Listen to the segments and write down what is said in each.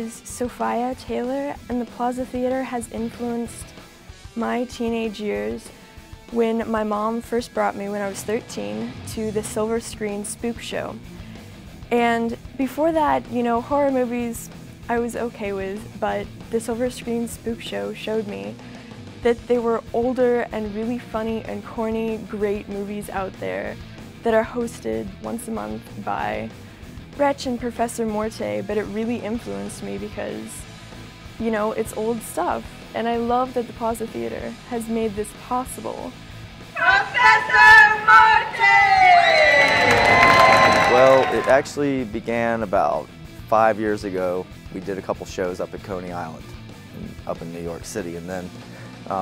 is Sophia Taylor, and the Plaza Theater has influenced my teenage years when my mom first brought me when I was 13 to the silver screen Spookshow. And before that, you know, horror movies I was okay with, but the silver screen Spookshow showed me that there were older and really funny and corny great movies out there that are hosted once a month by Wretch and Professor Morte, but it really influenced me because, you know, it's old stuff, and I love that the Plaza Theater has made this possible. Professor Morte! Well, it actually began about 5 years ago. We did a couple shows up at Coney Island, up in New York City, and then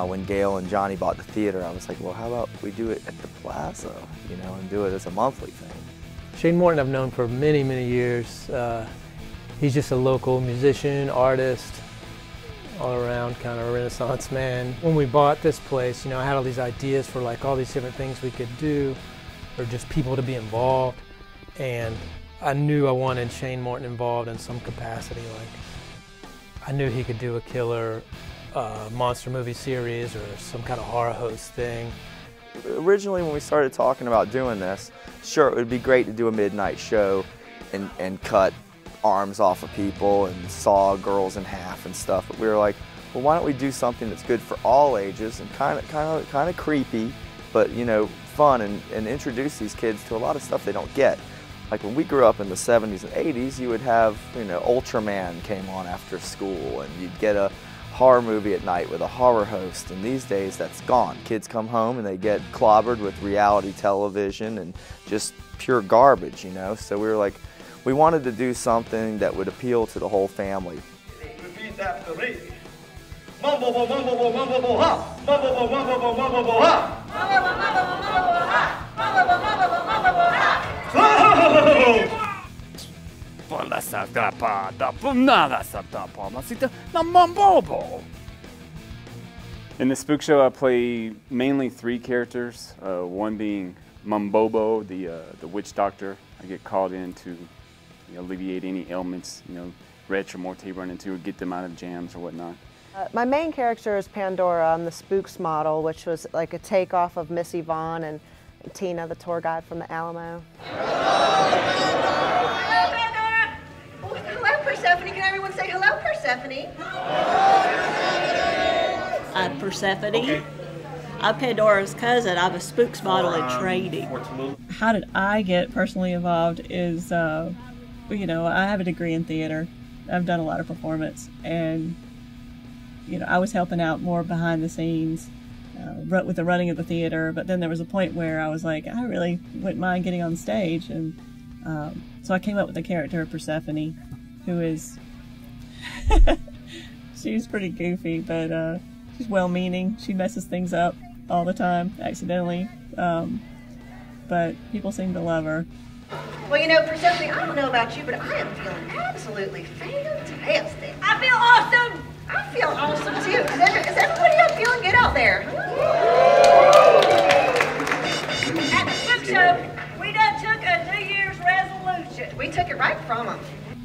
when Gail and Johnny bought the theater, I was like, well, how about we do it at the Plaza, you know, and do it as a monthly thing. Shane Morton I've known for many, many years. He's just a local musician, artist, all around kind of a Renaissance man. When we bought this place, you know, I had all these ideas for like all these different things we could do, or just people to be involved, and I knew I wanted Shane Morton involved in some capacity. Like, I knew he could do a killer monster movie series or some kind of horror host thing. Originally when we started talking about doing this, sure, it would be great to do a midnight show and cut arms off of people and saw girls in half and stuff, but we were like, well, why don't we do something that's good for all ages and kind of creepy, but, you know, fun, and introduce these kids to a lot of stuff they don't get. Like when we grew up in the 70s and 80s, you would have, you know, Ultraman came on after school, and you'd get a horror movie at night with a horror host, and these days that's gone. Kids come home and they get clobbered with reality television and just pure garbage, you know? So we were like, we wanted to do something that would appeal to the whole family. Repeat after me. Mumbo bo mumbo bo mumbo bo ha. Mumbo bo mumbo bo mumbo bo ha. Mumbo bo mumbo bo mumbo bo ha. Mumbo bo mumbo bo mumbo bo ha. In the Spook Show, I play mainly 3 characters. One being Mumbobo, the witch doctor. I get called in to alleviate any ailments, you know, Wretch or Morte run into, or get them out of jams or whatnot. My main character is Pandora. I'm the Spooks model, which was like a takeoff of Miss Yvonne and Tina, the tour guide from the Alamo. Hello, Pandora! Oh, hello, Persephone. Can everyone say hello, Persephone? I'm Persephone. Okay. I'm Pandora's cousin. I'm a Spooks model in training. How did I get personally involved is, you know, I have a degree in theater. I've done a lot of performance, and, you know, I was helping out more behind the scenes with the running of the theater, but then there was a point where I was like, I really wouldn't mind getting on stage, and so I came up with the character of Persephone, who is, she's pretty goofy, but she's well-meaning. She messes things up all the time, accidentally, but people seem to love her. Well, you know, Persephone, I don't know about you, but I am feeling absolutely fantastic. I feel awesome! I feel awesome, too. Is everybody else feeling good out there? At the Spook Show, we done took a New Year's resolution. We took it right from them.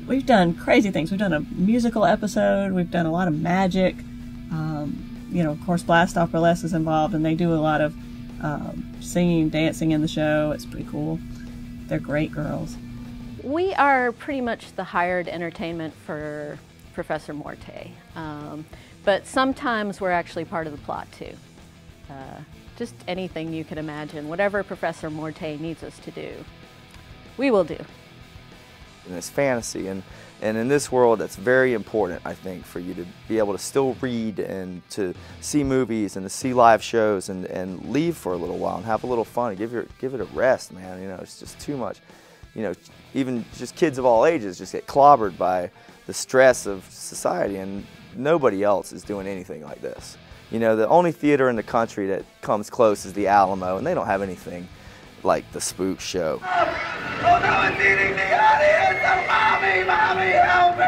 We've done crazy things. We've done a musical episode. We've done a lot of magic. You know, of course, Blast Off Burlesque is involved, and they do a lot of singing, dancing in the show. It's pretty cool. They're great girls. We are pretty much the hired entertainment for Professor Morte, but sometimes we're actually part of the plot too. Just anything you can imagine, whatever Professor Morte needs us to do, we will do. And it's fantasy, and in this world that's very important, I think, for you to be able to still read and to see movies and to see live shows and leave for a little while and have a little fun and give it a rest, man. You know, it's just too much. You know, even just kids of all ages just get clobbered by the stress of society, and nobody else is doing anything like this. You know, the only theater in the country that comes close is the Alamo, and they don't have anything like the Spook Show. Oh no, it's eating the audience! Oh, mommy, help me!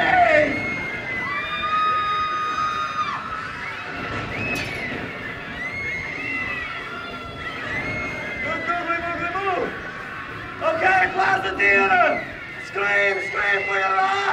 Move. Okay, Plaza Theater! Scream for your life!